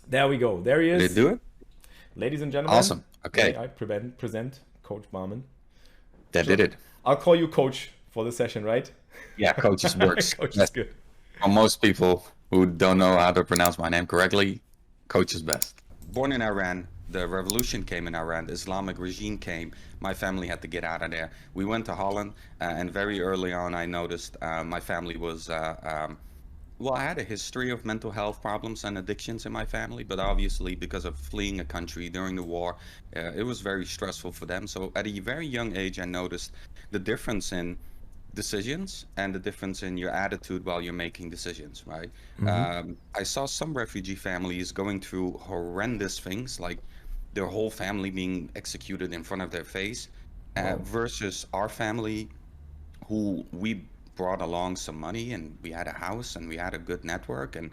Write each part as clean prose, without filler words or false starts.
There we go. There he Did it is. do it? Ladies and gentlemen, Awesome. may Okay, I present Coach Bahman. that did Sure. it. I'll call you Coach for the session, right? Yeah, coaches works. Coach is Best. good. For most people who don't know how to pronounce my name correctly, coach is best. Born in Iran, the revolution came in Iran, the Islamic regime came. My family had to get out of there. We went to Holland, and very early on, I noticed my family was well, I had a history of mental health problems and addictions in my family, but obviously because of fleeing a country during the war, it was very stressful for them. So at a very young age, I noticed the difference in decisions and the difference in your attitude while you're making decisions, right? I saw some refugee families going through horrendous things, like their whole family being executed in front of their face, Wow. versus our family who we brought along some money and we had a house and we had a good network, and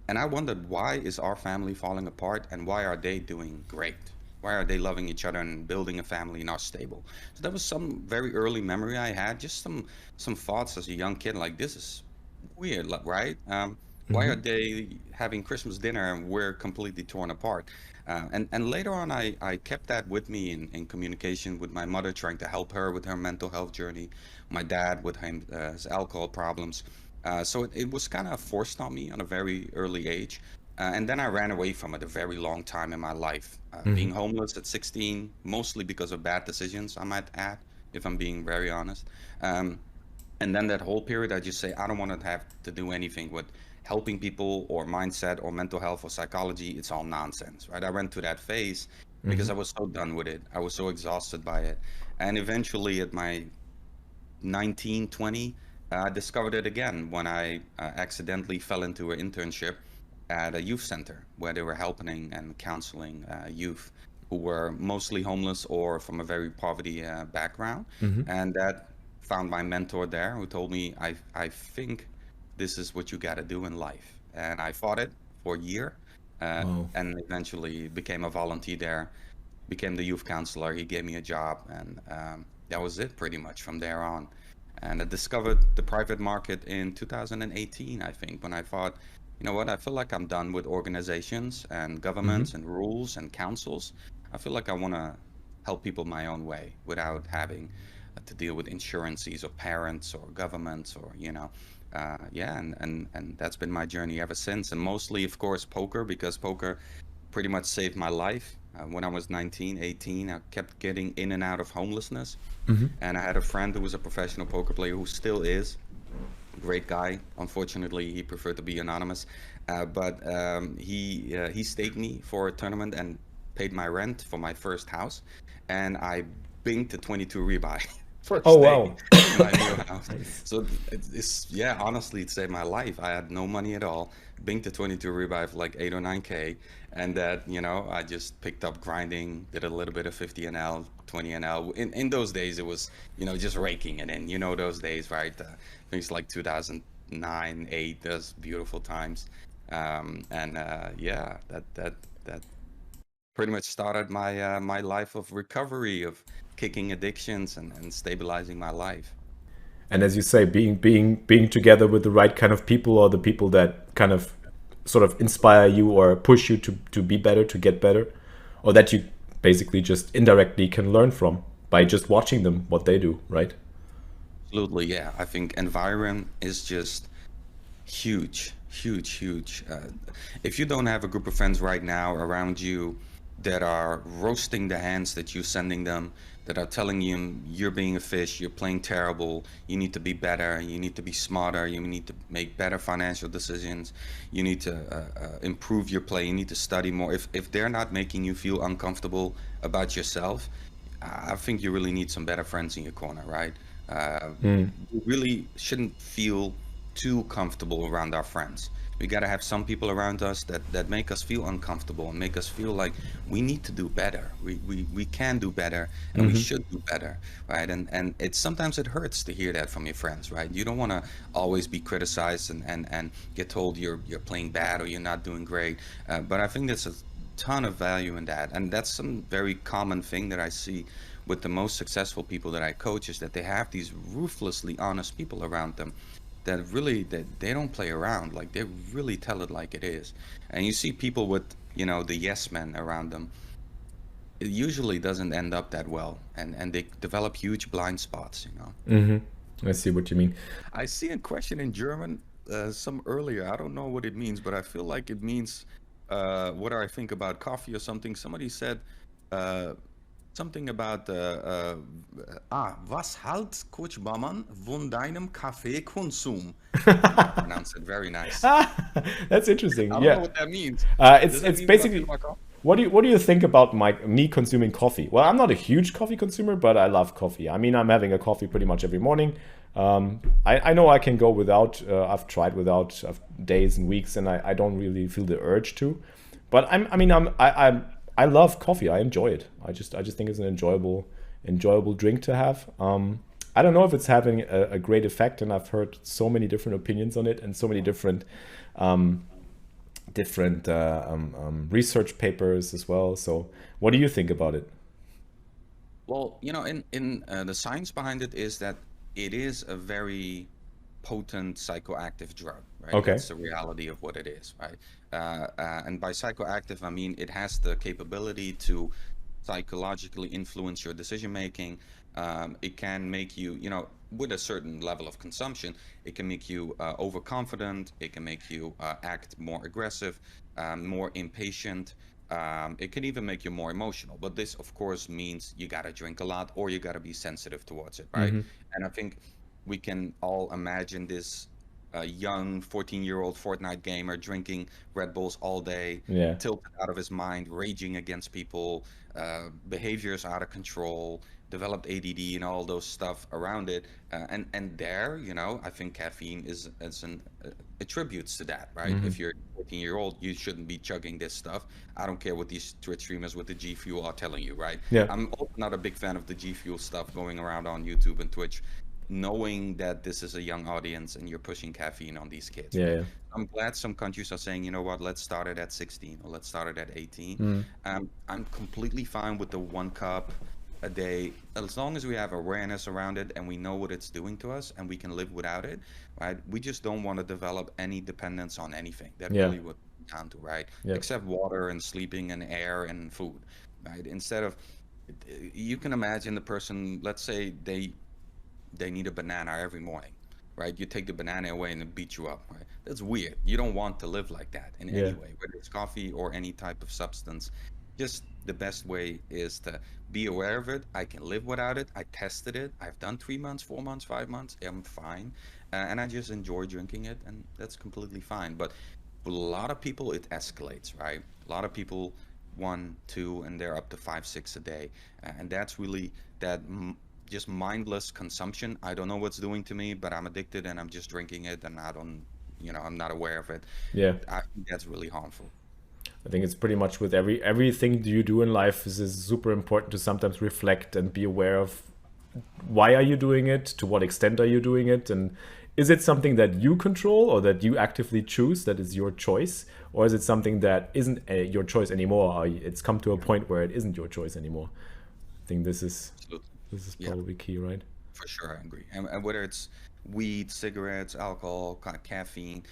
I wondered, why is our family falling apart and why are they doing great? Why are they loving each other and building a family and are stable? So that was some very early memory I had, just some thoughts as a young kid, like this is weird, right? Why are they having Christmas dinner and we're completely torn apart? And later on, I kept that with me in communication with my mother, trying to help her with her mental health journey, my dad with his alcohol problems. So it was kind of forced on me on a very early age. And then I ran away from it a very long time in my life. Being homeless at 16, mostly because of bad decisions, I might add, if I'm being very honest. Um, and then that whole period, I just say, I don't want to have to do anything with helping people or mindset or mental health or psychology. It's all nonsense, right? I went through that phase because I was so done with it. I was so exhausted by it. And eventually at my 19, 20, I discovered it again when I accidentally fell into an internship at a youth center where they were helping and counseling youth who were mostly homeless or from a very poverty background. And that found my mentor there who told me, I think this is what you got to do in life. And I fought it for a year Wow. and eventually became a volunteer there, became the youth counselor. He gave me a job, and that was it pretty much from there on. And I discovered the private market in 2018, I think, when I thought, you know what, I feel like I'm done with organizations and governments and rules and councils. I feel like I want to help people my own way without having to deal with insurances or parents or governments or, yeah, and that's been my journey ever since. And mostly, of course, poker, because poker pretty much saved my life. When I was 19, 18, I kept getting in and out of homelessness. And I had a friend who was a professional poker player who still is. Great guy. Unfortunately, he preferred to be anonymous. But he staked me for a tournament and paid my rent for my first house. And I binged to 22 rebuy Oh first day wow. in my new house. Nice. So it's, yeah, honestly, it saved my life. I had no money at all. Binged to 22 rebuy for like 8 or 9K. And that, I just picked up grinding, did a little bit of 50 NL, 20 NL. In those days, it was, just raking it in. Those days, right? Things like 2009, 8, those beautiful times. Yeah, that pretty much started my life of recovery, of kicking addictions and stabilizing my life. And as you say, being together with the right kind of people, or the people that kind of sort of inspire you or push you to be better, to get better, or that you basically just indirectly can learn from by just watching them what they do, right? Absolutely, yeah. I think environment is just huge, huge, huge. If you don't have a group of friends right now around you that are roasting the hands that you're sending them, that are telling you you're being a fish, you're playing terrible, you need to be better, you need to be smarter, you need to make better financial decisions, you need to improve your play, you need to study more. If they're not making you feel uncomfortable about yourself, I think you really need some better friends in your corner, right? We really shouldn't feel too comfortable around our friends. We got to have some people around us that make us feel uncomfortable and make us feel like we need to do better. We can do better and we should do better, right? And sometimes it hurts to hear that from your friends, right? You don't want to always be criticized and get told you're playing bad or you're not doing great. But I think there's a ton of value in that, and that's some very common thing that I see with the most successful people that I coach, is that they have these ruthlessly honest people around them that really that they don't play around. Like they really tell it like it is. And you see people with, the yes men around them. It usually doesn't end up that well, and they develop huge blind spots. I see what you mean. I see a question in German, some earlier. I don't know what it means, but I feel like it means what do I think about coffee or something. Somebody said uh, something about was halt Coach Bahman von deinem Kaffeekonsum? I pronounced it very nice. That's interesting. I don't know Yeah. what that means. It's Does that it's mean basically something about coffee? what do you think about me consuming coffee? Well, I'm not a huge coffee consumer, but I love coffee. I mean, I'm having a coffee pretty much every morning. I know I can go without. I've tried without days and weeks, and I don't really feel the urge to. But I love coffee. I enjoy it. I just think it's an enjoyable drink to have. I don't know if it's having a great effect, and I've heard so many different opinions on it and so many different research papers as well. So, what do you think about it? Well, in the science behind it is that it is a very potent psychoactive drug, right? Okay. That's the reality of what it is, right? And by psychoactive, I mean it has the capability to psychologically influence your decision making. It can make you, with a certain level of consumption, it can make you overconfident. It can make you act more aggressive, more impatient. It can even make you more emotional. But this, of course, means you got to drink a lot or you got to be sensitive towards it, right? And I think we can all imagine this young 14-year-old Fortnite gamer drinking Red Bulls all day, Yeah. tilted out of his mind, raging against people, behaviors out of control, developed ADD and all those stuff around it. And there, I think caffeine is an attributes to that, right? If you're a 14-year-old, you shouldn't be chugging this stuff. I don't care what these Twitch streamers with the G Fuel are telling you, right? Yeah. I'm also not a big fan of the G Fuel stuff going around on YouTube and Twitch, knowing that this is a young audience and you're pushing caffeine on these kids. Yeah. I'm glad some countries are saying, you know what, let's start it at 16 or let's start it at 18. I'm completely fine with the 1 cup a day, as long as we have awareness around it and we know what it's doing to us and we can live without it, right? We just don't want to develop any dependence on anything. That Yeah. really would come down to, right? Yeah. Except water and sleeping and air and food, right? Instead of, you can imagine the person, let's say they need a banana every morning, right? You take the banana away and it beats you up, right? That's weird. You don't want to live like that in Yeah. any way, whether it's coffee or any type of substance. Just the best way is to be aware of it. I can live without it. I tested it. I've done 3 months, 4 months, 5 months. I'm fine. And I just enjoy drinking it, and that's completely fine. But for a lot of people, it escalates, right? A lot of people, 1, 2, and they're up to 5, 6 a day. And that's really that just mindless consumption. I don't know what's doing to me, but I'm addicted and I'm just drinking it and I don't, I'm not aware of it. Yeah. I think that's really harmful. I think it's pretty much with everything you do in life is super important to sometimes reflect and be aware of why are you doing it, to what extent are you doing it, and is it something that you control or that you actively choose, that is your choice, or is it something that isn't your choice anymore, or it's come to a point where it isn't your choice anymore? I think this is Yeah. probably key, right? For sure, I agree. And whether it's weed, cigarettes, alcohol, caffeine,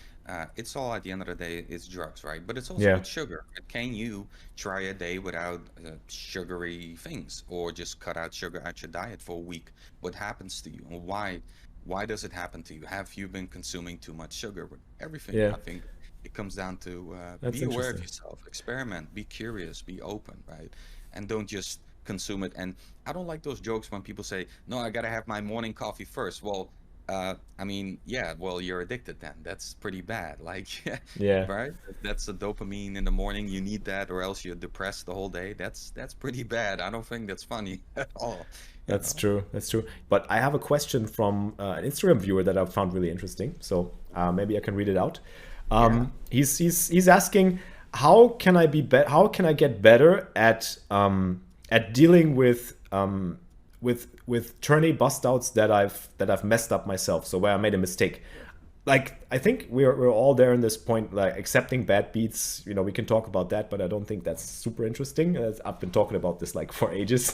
it's all at the end of the day, it's drugs, right? But it's also Yeah. with sugar. Can you try a day without sugary things, or just cut out sugar out your diet for a week? What happens to you, and why? Why does it happen to you? Have you been consuming too much sugar with everything? Yeah. I think it comes down to That's be aware of interesting. yourself, experiment, be curious, be open, right? And don't just consume it. And I don't like those jokes when people say, "No, I gotta have my morning coffee first." Well, I mean, yeah, well, you're addicted then. That's pretty bad. Like, Yeah. right? That's the dopamine in the morning. You need that, or else you're depressed the whole day. That's pretty bad. I don't think that's funny at all. you That's know? true. That's true. But I have a question from an Instagram viewer that I found really interesting. So maybe I can read it out. He's asking, how can I how can I get better at dealing with tourney bust outs that I've messed up myself. So where I made a mistake. Like, I think we're all there in this point, like accepting bad beats. We can talk about that, but I don't think that's super interesting. I've been talking about this like for ages.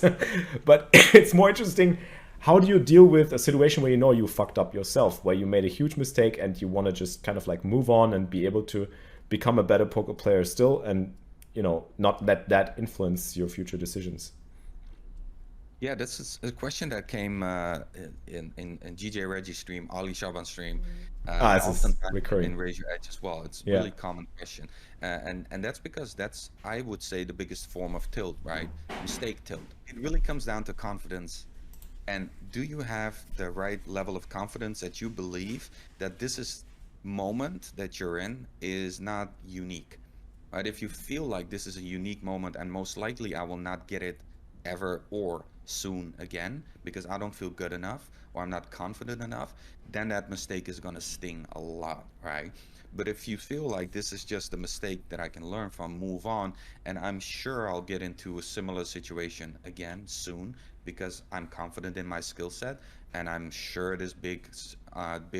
But it's more interesting. how do you deal with a situation where you know you fucked up yourself, where you made a huge mistake and you want to just kind of like move on and be able to become a better poker player still, and not let that influence your future decisions? Yeah, this is a question that came in GJ Reggie stream, Ali Shaban stream, and This is oftentimes recurring. in Raise Your Edge as well. It's a Yeah. really common question, and that's because that's, I would say, the biggest form of tilt, right? Mistake tilt. It really comes down to confidence. And do you have the right level of confidence that you believe that this is moment that you're in is not unique, right? If you feel like this is a unique moment and most likely I will not get it ever or soon again because I don't feel good enough or I'm not confident enough, then that mistake is going to sting a lot, right? But if you feel like this is just a mistake that I can learn from, move on, and I'm sure I'll get into a similar situation again soon because I'm confident in my skill set and I'm sure this big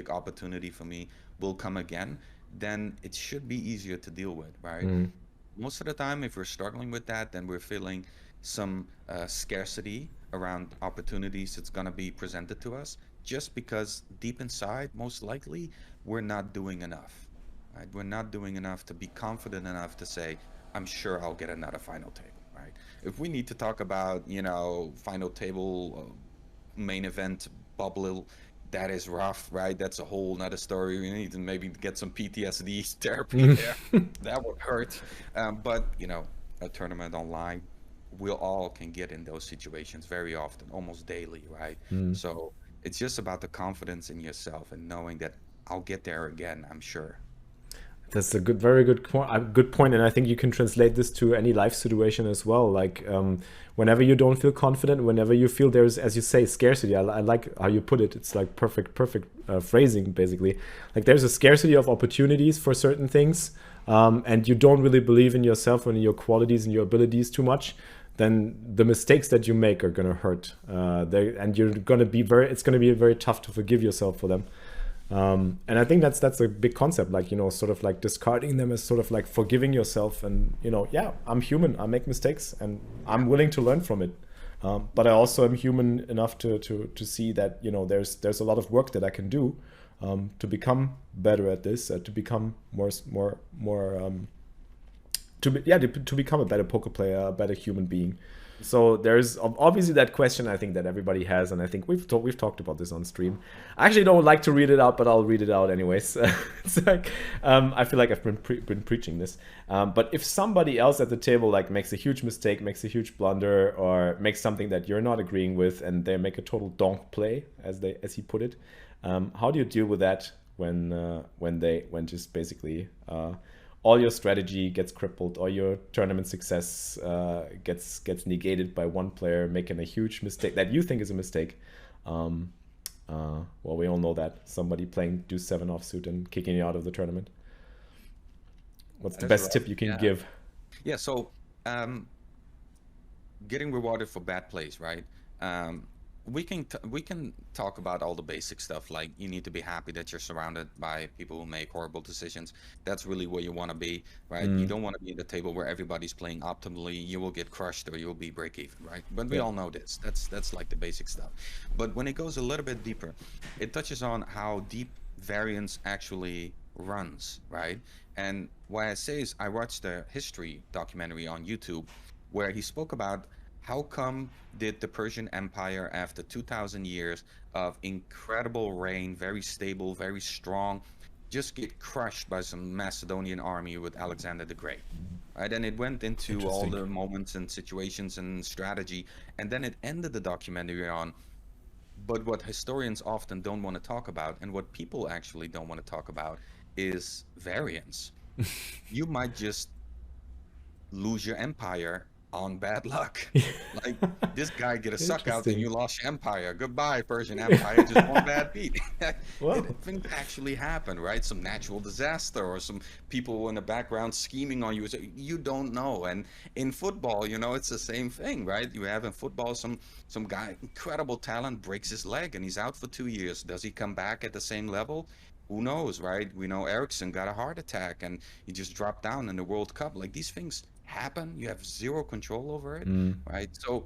opportunity for me will come again, then it should be easier to deal with, right? Most of the time, if we're struggling with that, then we're feeling some scarcity around opportunities that's going to be presented to us just because deep inside, most likely, we're not doing enough, right? We're not doing enough to be confident enough to say, I'm sure I'll get another final table, right? If we need to talk about, final table, main event bubble, that is rough, right? That's a whole nother story. We need to maybe get some PTSD therapy there. That would hurt. But a tournament online, we all can get in those situations very often, almost daily, right? So it's just about the confidence in yourself and knowing that I'll get there again, I'm sure. That's a very good point, and I think you can translate this to any life situation as well. Like whenever you don't feel confident, whenever you feel there's, as you say, scarcity. I like how you put it. It's like perfect phrasing, basically. Like there's a scarcity of opportunities for certain things, and you don't really believe in yourself and in your qualities and your abilities too much. Then the mistakes that you make are gonna hurt, and you're gonna be it's gonna be very tough to forgive yourself for them. And I think that's a big concept, like, sort of like discarding them as sort of like forgiving yourself and, yeah, I'm human, I make mistakes and I'm willing to learn from it. But I also am human enough to see that, there's a lot of work that I can do to become better at this, to become to become a better poker player, a better human being. So there's obviously that question I think that everybody has, and I think we've talked about this on stream. I actually don't like to read it out, but I'll read it out anyways. It's like I feel like I've been preaching this. But if somebody else at the table like makes a huge mistake, makes a huge blunder, or makes something that you're not agreeing with, and they make a total donk play, as he put it, how do you deal with that when just basically all your strategy gets crippled, all your tournament success gets negated by one player making a huge mistake that you think is a mistake? Well, we all know that. Somebody playing deuce 7 offsuit and kicking you out of the tournament. What's the best tip you can give? Yeah, so getting rewarded for bad plays, right? We can talk about all the basic stuff, like you need to be happy that you're surrounded by people who make horrible decisions. That's really where you want to be, right? You don't want to be at the table where everybody's playing optimally. You will get crushed or you'll be break even, right? But we all know this. That's like the basic stuff. But when it goes a little bit deeper, it touches on how deep variance actually runs, right? And what I say is I watched a history documentary on YouTube where he spoke about how come did the Persian Empire, after 2,000 years of incredible reign, very stable, very strong, just get crushed by some Macedonian army with Alexander the Great, right? And it went into all the moments and situations and strategy, and then it ended the documentary on, but what historians often don't want to talk about, and what people actually don't want to talk about, is variance. You might just lose your empire on bad luck. Like this guy get a suck out and you lost your empire. Goodbye, Persian Empire. Just one bad beat. Things actually happen, right? Some natural disaster or some people in the background scheming on you. You don't know. And in football, it's the same thing, right? You have in football some guy, incredible talent, breaks his leg and he's out for 2 years. Does he come back at the same level? Who knows, right? We know Ericsson got a heart attack and he just dropped down in the World Cup. Like these things happen. You have zero control over it, right? So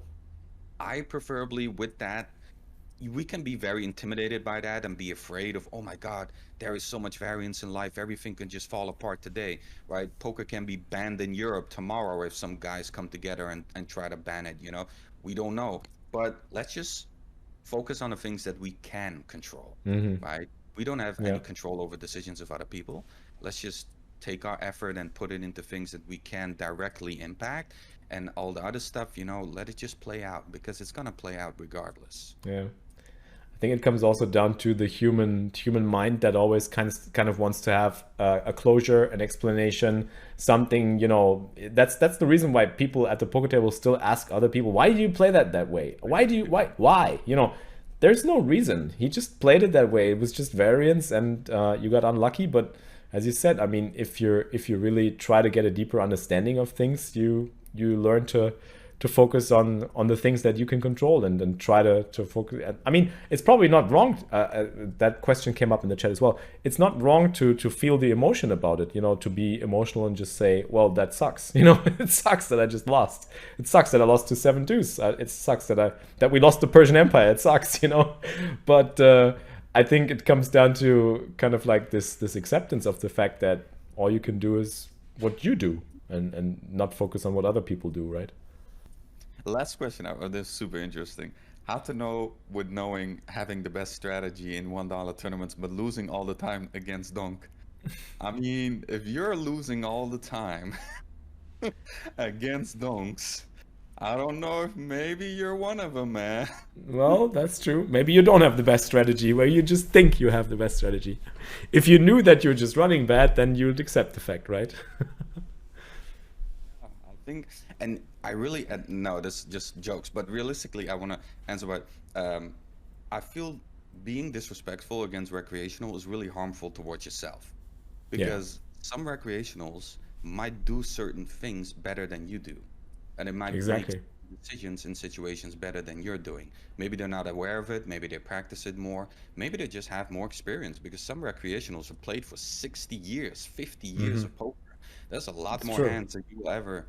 I preferably with that we can be very intimidated by that and be afraid of, oh my God, there is so much variance in life. Everything can just fall apart today, right? Poker can be banned in Europe tomorrow if some guys come together and try to ban it, you know? We don't know. But let's just focus on the things that we can control, Mm-hmm. right? We don't have Yeah. any control over decisions of other people. Let's just take our effort and put it into things that we can directly impact. And all the other stuff, you know, let it just play out because it's going to play out regardless. Yeah. I think it comes also down to the human mind that always kind of wants to have a closure, an explanation, something. You know, that's the reason why people at the poker table still ask other people, "Why do you play that way? Why?" You know, there's no reason. He just played it that way. It was just variance, and you got unlucky. But as you said, I mean, if you really try to get a deeper understanding of things, you learn to focus on the things that you can control and try to focus. I mean, it's probably not wrong. That question came up in the chat as well. It's not wrong to feel the emotion about it, you know, to be emotional and just say, well, that sucks. You know, it sucks that I just lost. It sucks that I lost to 7-2s. It sucks that we lost the Persian Empire. It sucks, you know. But I think it comes down to kind of like this acceptance of the fact that all you can do is what you do and not focus on what other people do, right? Last question. This is super interesting. How to know with knowing having the best strategy in $1 tournaments, but losing all the time against Donk? I mean, if you're losing all the time against Donks, I don't know if maybe you're one of them, man. Well, that's true. Maybe you don't have the best strategy, where you just think you have the best strategy. If you knew that you're just running bad, then you'd accept the fact, right? I think, and I really, no, this is just jokes, but realistically, I want to answer what I feel being disrespectful against recreational is really harmful towards yourself Yeah, because some recreationals might do certain things better than you do, and it might make exactly. decisions in situations better than you're doing. Maybe they're not aware of it, maybe they practice it more, maybe they just have more experience because some recreationals have played for 60 years, 50 years Hmm. of poker. There's a lot It's more true. hands than you will ever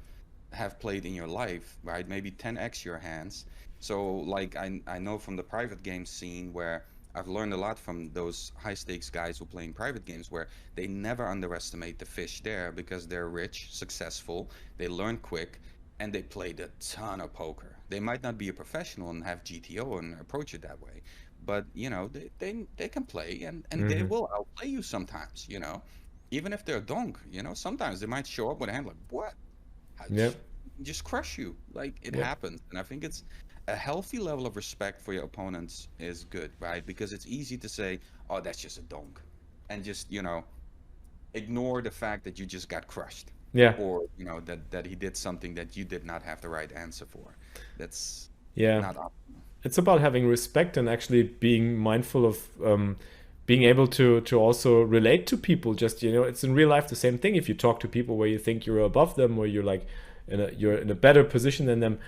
have played in your life, right? Maybe 10x your hands. So like I know from the private game scene where I've learned a lot from those high stakes guys who play in private games where they never underestimate the fish there because they're rich, successful, they learn quick, and they played a ton of poker. They might not be a professional and have GTO and approach it that way, but you know, they can play and they Hmm. will outplay you sometimes, you know. Even if they're donk, you know, sometimes they might show up with a hand like, what? I Yep. just crush you. Like it Yep. happens. And I think it's a healthy level of respect for your opponents is good, right? Because it's easy to say, oh, that's just a donk. And just, you know, ignore the fact that you just got crushed. Yeah. Or, you know, that he did something that you did not have the right answer for. That's Yeah. not optimal. It's about having respect and actually being mindful of being able to also relate to people. Just, you know, it's in real life the same thing. If you talk to people where you think you're above them, or you're like you're in a better position than them,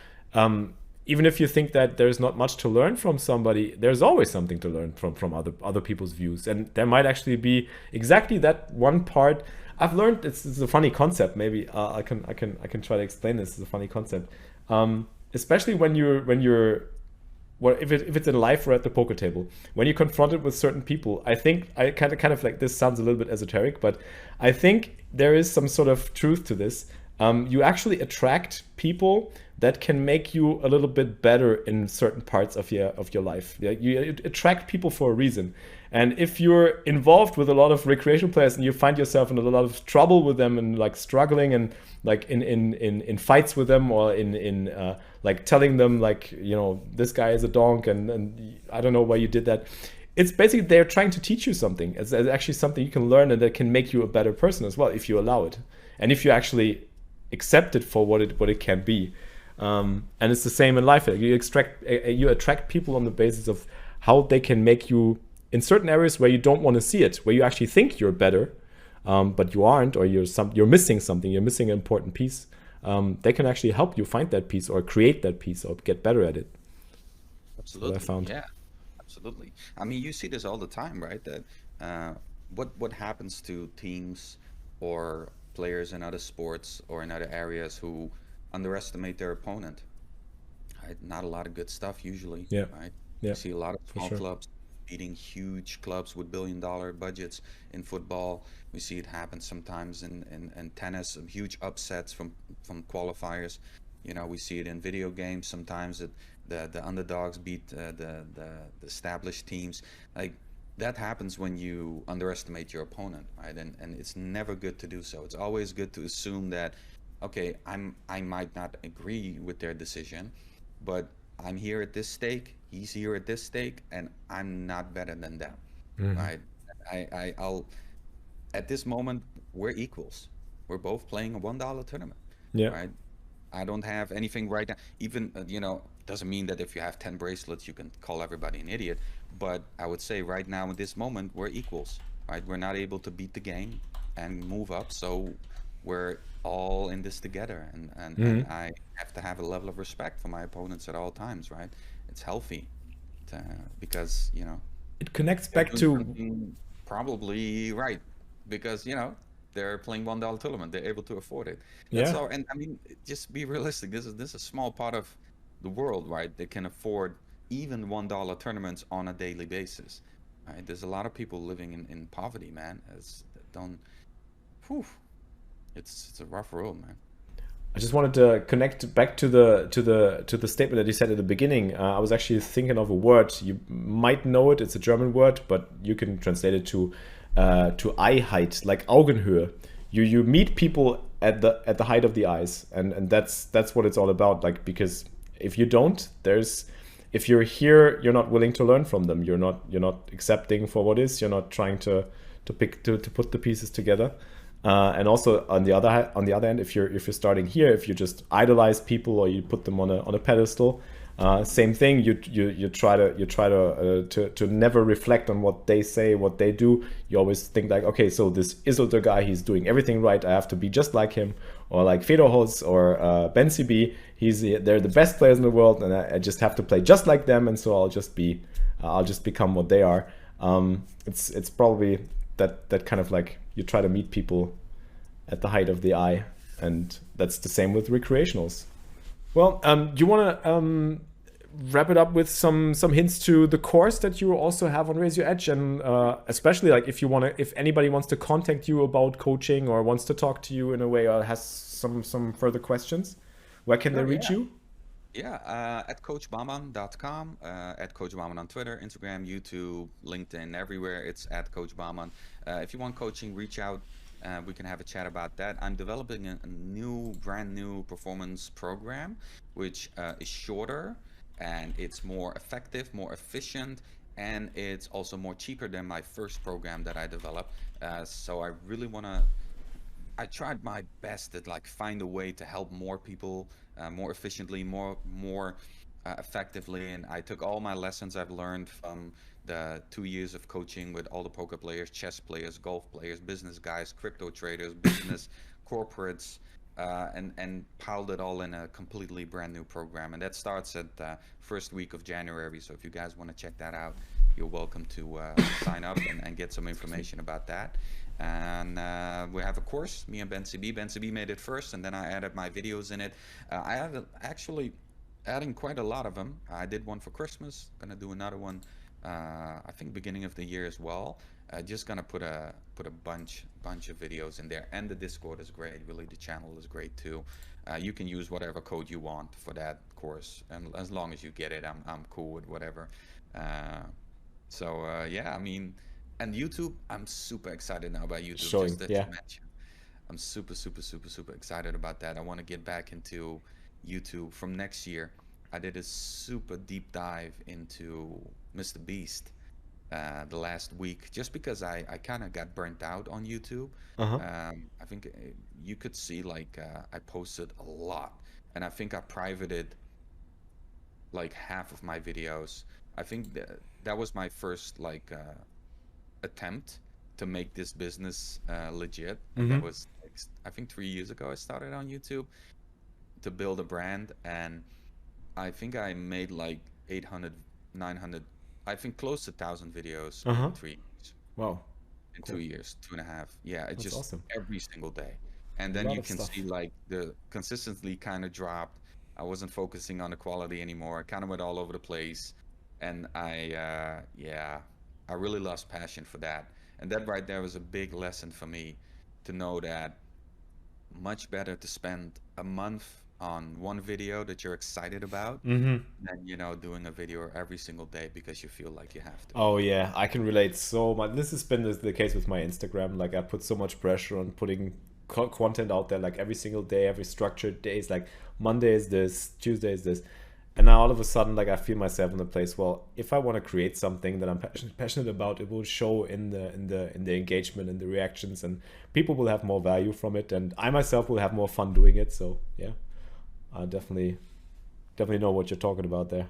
even if you think that there's not much to learn from somebody, there's always something to learn from other people's views, and there might actually be exactly that one part. I've learned it's a funny concept. Maybe I can try to explain this. It's a funny concept, especially when you're well, if it's in life or at the poker table, when you're confronted with certain people, I think I kind of like, this sounds a little bit esoteric, but I think there is some sort of truth to this. You actually attract people that can make you a little bit better in certain parts of your life. Yeah, you attract people for a reason. And if you're involved with a lot of recreational players and you find yourself in a lot of trouble with them and like struggling and like in fights with them, or in like telling them, like, you know, this guy is a donk and I don't know why you did that. It's basically they're trying to teach you something. It's actually something you can learn and that can make you a better person as well if you allow it, and if you actually accept it for what it can be. And it's the same in life. You attract people on the basis of how they can make you in certain areas where you don't want to see it, where you actually think you're better, but you aren't, or you're missing something. You're missing an important piece. They can actually help you find that piece or create that piece or get better at it. That's what I Absolutely. found. Yeah. Absolutely. I mean, you see this all the time, right? That what happens to teams or players in other sports or in other areas who underestimate their opponent, right? Not a lot of good stuff usually, Yeah. right? Yeah, We see a lot of for small sure. clubs beating huge clubs with billion-dollar budgets in football. We see it happen sometimes in tennis, some huge upsets from qualifiers. You know, we see it in video games sometimes that the underdogs beat the established teams. Like that happens when you underestimate your opponent, right? And it's never good to do so. It's always good to assume that, okay, I might not agree with their decision, but I'm here at this stake, he's here at this stake, and I'm not better than them, Hmm. right? I'll at this moment we're equals. We're both playing a $1 tournament, Yeah. right? I don't have anything right now. Even you know, doesn't mean that if you have 10 bracelets, you can call everybody an idiot. But I would say right now, in this moment, we're equals, right? We're not able to beat the game and move up, so we're all in this together. And Hmm. I have to have a level of respect for my opponents at all times, right? It's healthy to, because you know It connects they're back doing to, something probably right because you know they're playing $1 tournament. They're able to afford it. That's yeah. all. And I mean, just be realistic. This is a small part of the world, right? They can afford even $1 tournaments on a daily basis. Right? There's a lot of people living in poverty, man. It's don't. Whew, it's a rough road, man. I just wanted to connect back to the statement that you said at the beginning. I was actually thinking of a word. You might know it. It's a German word, but you can translate it to eye height, like Augenhöhe. You meet people at the height of the eyes, and that's what it's all about. Like, because if you don't, if you're here, you're not willing to learn from them. You're not accepting for what is. You're not trying to put the pieces together. And also on the other end, if you're starting here, if you just idolize people or you put them on a pedestal, same thing. You try to never reflect on what they say, what they do. You always think like, okay, so this Isolde guy, he's doing everything right. I have to be just like him, or like Federholz or Ben CB. They're the best players in the world, and I just have to play just like them, and so I'll just become what they are. It's probably that kind of like you try to meet people at the height of the eye, and that's the same with recreationals. Well, do you want to wrap it up with some hints to the course that you also have on Raise Your Edge, and especially like if anybody wants to contact you about coaching or wants to talk to you in a way or has some further questions, where can they Sure, reach yeah. you? Yeah, at coachbahman.com, at Coach Bahman on Twitter, Instagram, YouTube, LinkedIn, everywhere. It's at Coach Bahman. If you want coaching, reach out. We can have a chat about that. I'm developing a brand new performance program, which is shorter and it's more effective, more efficient, and it's also more cheaper than my first program that I developed. So I really want to I tried my best to like find a way to help more people more efficiently, more effectively. And I took all my lessons I've learned from the 2 years of coaching with all the poker players, chess players, golf players, business guys, crypto traders, business corporates, and piled it all in a completely brand new program. And that starts at the first week of January. So if you guys want to check that out, you're welcome to sign up and get some information about that. And we have a course, me and Ben CB. Ben CB made it first, and then I added my videos in it. I added actually adding quite a lot of them. I did one for Christmas. Gonna do another one. I think beginning of the year as well. Just gonna put a bunch of videos in there, and the Discord is great. Really, the channel is great too. You can use whatever code you want for that course, and as long as you get it, I'm cool with whatever. Uh, yeah, I mean, and YouTube, I'm super excited now about YouTube. Just Showing, that yeah. you mentioned, I'm super excited about that. I want to get back into YouTube from next year. I did a super deep dive into Mr. Beast the last week, just because I kind of got burnt out on YouTube. Uh-huh. I think you could see like I posted a lot, and I think I privated like half of my videos. I think that was my first like attempt to make this business legit, and that Mm-hmm. was like, I think 3 years ago I started on YouTube to build a brand, and I think I made like 800, 900, I think close to 1,000 videos Uh-huh. in 3 years, Wow. in two Cool. years, 2.5. Yeah, it's That's just awesome. every single day. And A then lot you of can see stuff. like the consistency kind of dropped. I wasn't focusing on the quality anymore. I kind of went all over the place. and I really lost passion for that. And that right there was a big lesson for me, to know that much better to spend a month on one video that you're excited about than, doing a video every single day because you feel like you have to. Oh yeah, I can relate so much. This has been the case with my Instagram. Like I put so much pressure on putting content out there, like every single day, every structured days. Like Monday is this, Tuesday is this, and now all of a sudden, like I feel myself in the place. Well, if I want to create something that I'm passionate about, it will show in the engagement and the reactions, and people will have more value from it, and I myself will have more fun doing it. So yeah, I definitely know what you're talking about there.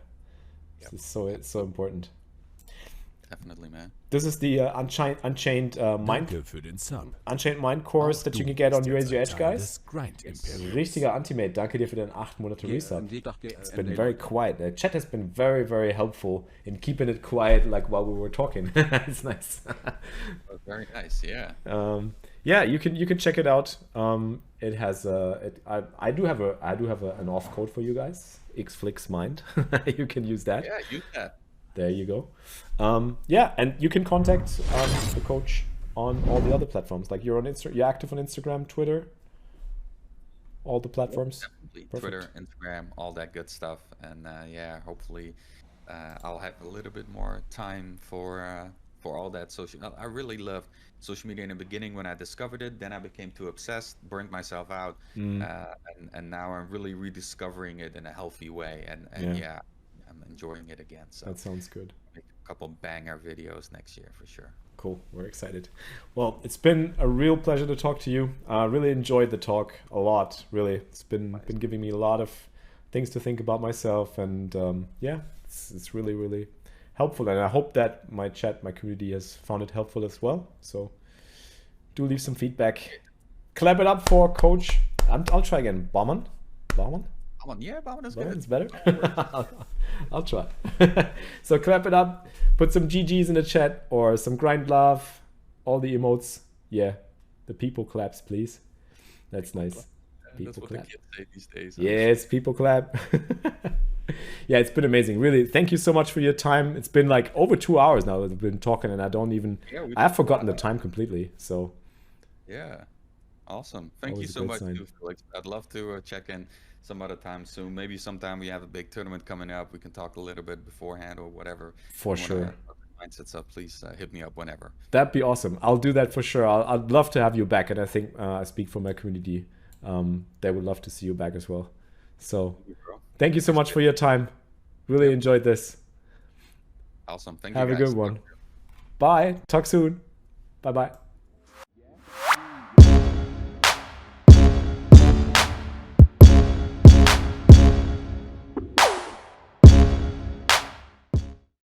Yep. It's so important. Definitely, man. This is the Unchained Mind Course that you can get on RaiseYourEdge, guys. Richtiger Anti-Mate. Danke dir für den 8 Monate Resub. It's been very quiet. The chat has been very, very helpful in keeping it quiet, like while we were talking. It's nice. Very nice, yeah. Yeah, you can check it out. It has I do have an off code for you guys. xflixx mind. You can use that. Yeah, use that. There you go. Yeah, and you can contact the coach on all the other platforms. Like you're active on Instagram, Twitter, all the platforms. Definitely. Twitter, Instagram, all that good stuff. And yeah, hopefully I'll have a little bit more time for all that social. I really loved social media in the beginning when I discovered it. Then I became too obsessed, burned myself out, and now I'm really rediscovering it in a healthy way. And yeah, I'm enjoying it again. So that sounds good. Make a couple banger videos next year for sure. Cool. We're excited. Well, it's been a real pleasure to talk to you. I really enjoyed the talk a lot. Really, it's been giving me a lot of things to think about myself, and yeah, it's really, really helpful. And I hope that my community has found it helpful as well. So do leave some feedback. Clap it up for Coach. I'll try again. Bahman. Yeah, Bahman is good. It's better. I'll try. So clap it up. Put some GGs in the chat or some grind love. All the emotes. Yeah, the people claps, please. That's nice. That's what the kids say these days. Yes, people clap. Yeah, it's been amazing. Really, thank you so much for your time. It's been like over 2 hours now that we've been talking, and I've forgotten the time completely. So yeah, awesome. Thank you so much, Felix. I'd love to check in some other time soon. Maybe sometime we have a big tournament coming up. We can talk a little bit beforehand or whatever. For sure. Mindset, so please hit me up whenever. That'd be awesome. I'll do that for sure. I'd love to have you back, and I think I speak for my community. They would love to see you back as well. So thank you so much for your time. Really enjoyed this. Awesome. Thank you. Have a good one. Bye. Talk soon. Bye-bye.